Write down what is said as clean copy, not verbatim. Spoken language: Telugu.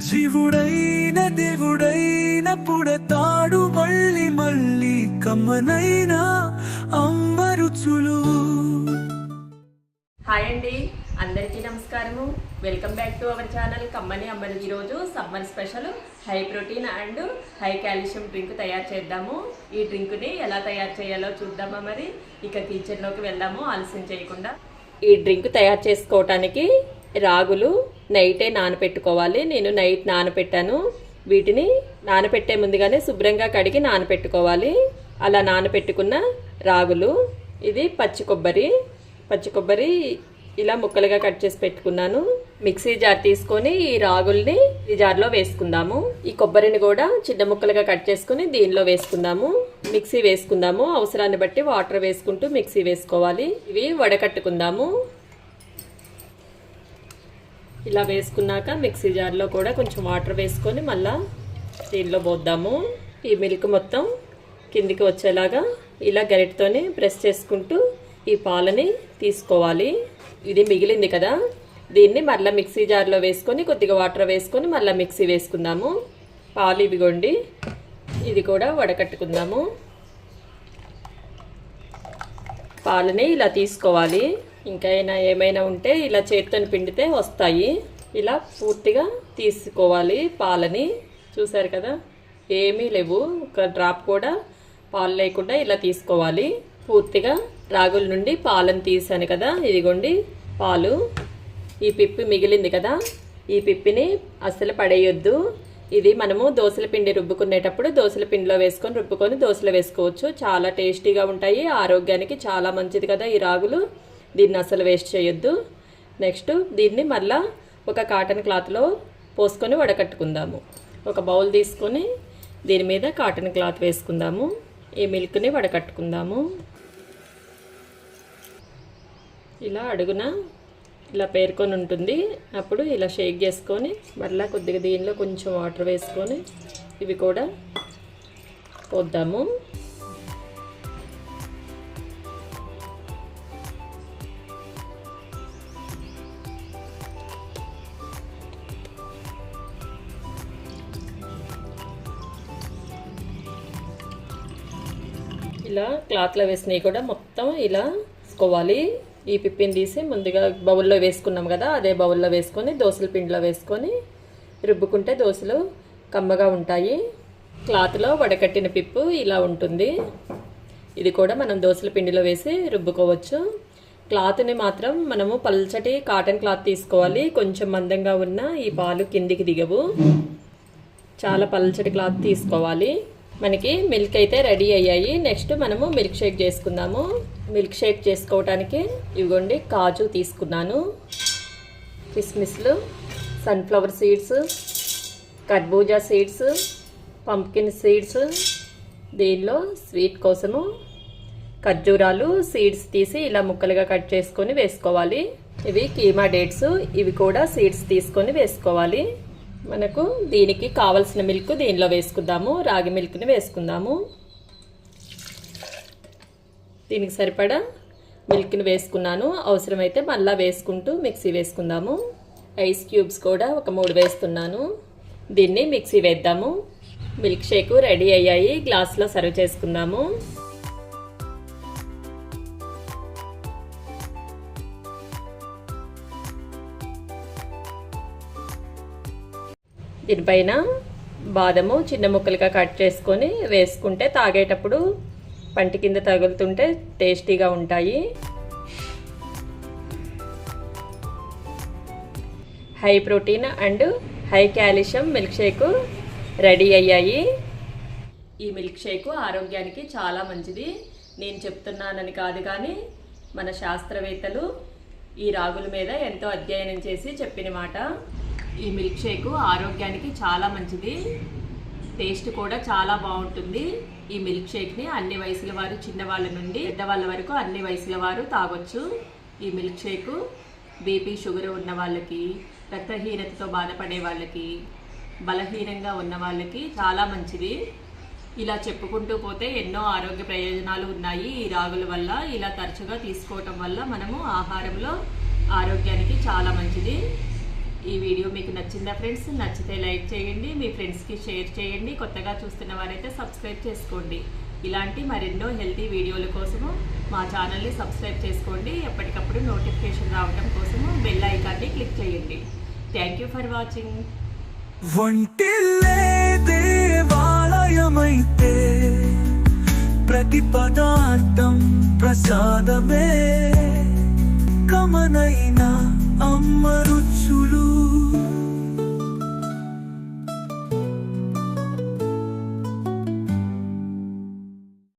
జీవుడైన దేవుడైన పుడతాడు మళ్ళీ మళ్ళీ కమ్మనైన అమ్మ రుచులు. హాయ్ అండి, అందరికీ నమస్కారము. Welcome back to our channel కమ్మని అమ్మలు. ఈరోజు summer special high protein and high calcium drink తయారు చేద్దాము. ఈ డ్రింక్ని ఎలా తయారు చేయాలో చూద్దామా మరి. ఇక కిచెన్లోకి వెళ్దాము ఆలస్యం చేయకుండా. ఈ డ్రింక్ తయారు చేసుకోవటానికి రాగులు నైటే నానపెట్టుకోవాలి. నేను నైట్ నానపెట్టాను. వీటిని నానపెట్టే ముందుగానే శుభ్రంగా కడిగి నానపెట్టుకోవాలి. అలా నానపెట్టుకున్న రాగులు, ఇది పచ్చి కొబ్బరి ఇలా ముక్కలుగా కట్ చేసి పెట్టుకున్నాను. మిక్సీ జార్ తీసుకొని ఈ రాగుల్ని ఈ జార్లో వేసుకుందాము. ఈ కొబ్బరిని కూడా చిన్న ముక్కలుగా కట్ చేసుకుని దీనిలో వేసుకుందాము. మిక్సీ వేసుకుందాము. అవసరాన్ని బట్టి వాటర్ వేసుకుంటూ మిక్సీ వేసుకోవాలి. ఇవి వడకట్టుకుందాము. ఇలా వేసుకున్నాక మిక్సీ జార్లో కూడా కొంచెం వాటర్ వేసుకొని మళ్ళా దీనిలో పోద్దాము. ఈ మిల్క్ మొత్తం కిందికి వచ్చేలాగా ఇలా గరిటతోని ప్రెస్ చేసుకుంటూ ఈ పాలని తీసుకోవాలి. ఇది మిగిలింది కదా, దీన్ని మళ్ళీ మిక్సీ జార్లో వేసుకొని కొద్దిగా వాటర్ వేసుకొని మళ్ళీ మిక్సీ వేసుకుందాము. పాలు ఇవిగోండి, ఇది కూడా వడకట్టుకుందాము. పాలని ఇలా తీసుకోవాలి. ఇంకా ఏమైనా ఉంటే ఇలా చేతితో పిండితే వస్తాయి. ఇలా పూర్తిగా తీసుకోవాలి పాలని. చూసారు కదా, ఏమీ లేవు, ఒక డ్రాప్ కూడా పాలు లేకుండా ఇలా తీసుకోవాలి. పూర్తిగా రాగుల నుండి పాలను తీసాను కదా, ఇదిగోండి పాలు. ఈ పిప్పి మిగిలింది కదా, ఈ పిప్పిని అస్సలు పడేయొద్దు. ఇది మనము దోసల పిండి రుబ్బుకునేటప్పుడు దోసల పిండిలో వేసుకొని రుబ్బుకొని దోసలో వేసుకోవచ్చు. చాలా టేస్టీగా ఉంటాయి, ఆరోగ్యానికి చాలా మంచిది కదా ఈ రాగులు. దీన్ని అసలు వేస్ట్ చేయొద్దు. నెక్స్ట్ దీన్ని మళ్ళా ఒక కాటన్ క్లాత్లో పోసుకొని వడకట్టుకుందాము. ఒక బౌల్ తీసుకొని దీని మీద కాటన్ క్లాత్ వేసుకుందాము. ఈ మిల్క్ని వడకట్టుకుందాము. ఇలా అడుగున ఇలా పేర్కొని ఉంటుంది. అప్పుడు ఇలా షేక్ చేసుకొని మళ్ళీ కొద్దిగా దీనిలో కొంచెం వాటర్ వేసుకొని ఇవి కూడా పోద్దాము. ఇలా క్లాత్లో వేసినవి కూడా మొత్తం ఇలా వేసుకోవాలి. ఈ పిప్పిని తీసి ముందుగా బౌల్లో వేసుకున్నాం కదా, అదే బౌల్లో వేసుకొని దోసల పిండిలో వేసుకొని రుబ్బుకుంటే దోశలు కమ్మగా ఉంటాయి. క్లాత్లో వడకట్టిన పిప్పు ఇలా ఉంటుంది. ఇది కూడా మనం దోసల పిండిలో వేసి రుబ్బుకోవచ్చు. క్లాత్ని మాత్రం మనము పల్చటి కాటన్ క్లాత్ తీసుకోవాలి. కొంచెం మందంగా ఉన్న ఈ పాలు కిందికి దిగవు. చాలా పల్చటి క్లాత్ తీసుకోవాలి. మనకి మిల్క్ అయితే రెడీ అయ్యాయి. నెక్స్ట్ మనము మిల్క్ షేక్ చేసుకుందాము. మిల్క్ షేక్ చేసుకోవటానికి ఇవిగోండి కాజు తీసుకున్నాను, కిస్మిస్లు, సన్ఫ్లవర్ సీడ్స్, కర్బూజా సీడ్స్, పంప్కిన్ సీడ్స్, దీనిలో స్వీట్ కోసము ఖర్జూరాలు సీడ్స్ తీసి ఇలా ముక్కలుగా కట్ చేసుకొని వేసుకోవాలి. ఇవి కీమా డేట్స్, ఇవి కూడా సీడ్స్ తీసుకొని వేసుకోవాలి. మనకు దీనికి కావలసిన మిల్క్ దీనిలో వేసుకుందాము. రాగి మిల్క్ని వేసుకుందాము. దీనికి సరిపడా మిల్క్ని వేసుకున్నాను. అవసరమైతే మళ్ళీ వేసుకుంటూ మిక్సీ వేసుకుందాము. ఐస్ క్యూబ్స్ కూడా ఒక 3 వేస్తున్నాను. దీన్ని మిక్సీ వేద్దాము. మిల్క్ షేక్ రెడీ అయ్యాయి. గ్లాస్లో సర్వ్ చేసుకుందాము. దీనిపైన బాదము చిన్న ముక్కలుగా కట్ చేసుకొని వేసుకుంటే తాగేటప్పుడు పంటి కింద తగులుతుంటే టేస్టీగా ఉంటాయి. High protein and high calcium milk shake ready అయ్యాయి. ఈ మిల్క్ షేక్ ఆరోగ్యానికి చాలా మంచిది. నేను చెప్తున్నానని కాదు, కానీ మన శాస్త్రవేత్తలు ఈ రాగుల మీద ఎంతో అధ్యయనం చేసి చెప్పిన మాట. ఈ మిల్క్ షేక్ ఆరోగ్యానికి చాలా మంచిది, టేస్ట్ కూడా చాలా బాగుంటుంది. ఈ మిల్క్ షేక్ని అన్ని వయసుల వారు, చిన్నవాళ్ళ నుండి పెద్దవాళ్ళ వరకు అన్ని వయసుల వారు తాగొచ్చు. ఈ మిల్క్ షేక్ బీపీ షుగర్ ఉన్న వాళ్ళకి, రక్తహీనతతో బాధపడే వాళ్ళకి, బలహీనంగా ఉన్న వాళ్ళకి చాలా మంచిది. ఇలా చెప్పుకుంటూ పోతే ఎన్నో ఆరోగ్య ప్రయోజనాలు ఉన్నాయి ఈ రాగుల వల్ల. ఇలా తరచుగా తీసుకోవటం వల్ల మనము ఆహారంలో ఆరోగ్యానికి చాలా మంచిది. ఈ వీడియో మీకు నచ్చిందా ఫ్రెండ్స్? నచ్చితే లైక్ చేయండి, మీ ఫ్రెండ్స్కి షేర్ చేయండి. కొత్తగా చూస్తున్న వారైతే సబ్స్క్రైబ్ చేసుకోండి. ఇలాంటి మరెన్నో హెల్తీ వీడియోల కోసము మా ఛానల్ని సబ్స్క్రైబ్ చేసుకోండి. ఎప్పటికప్పుడు నోటిఫికేషన్ రావడం కోసము బెల్ ఐకాన్ని క్లిక్ చేయండి. Thank you for watching. వంటిల్లే దేవాలయమైతే ప్రతి పదార్థం ప్రసాద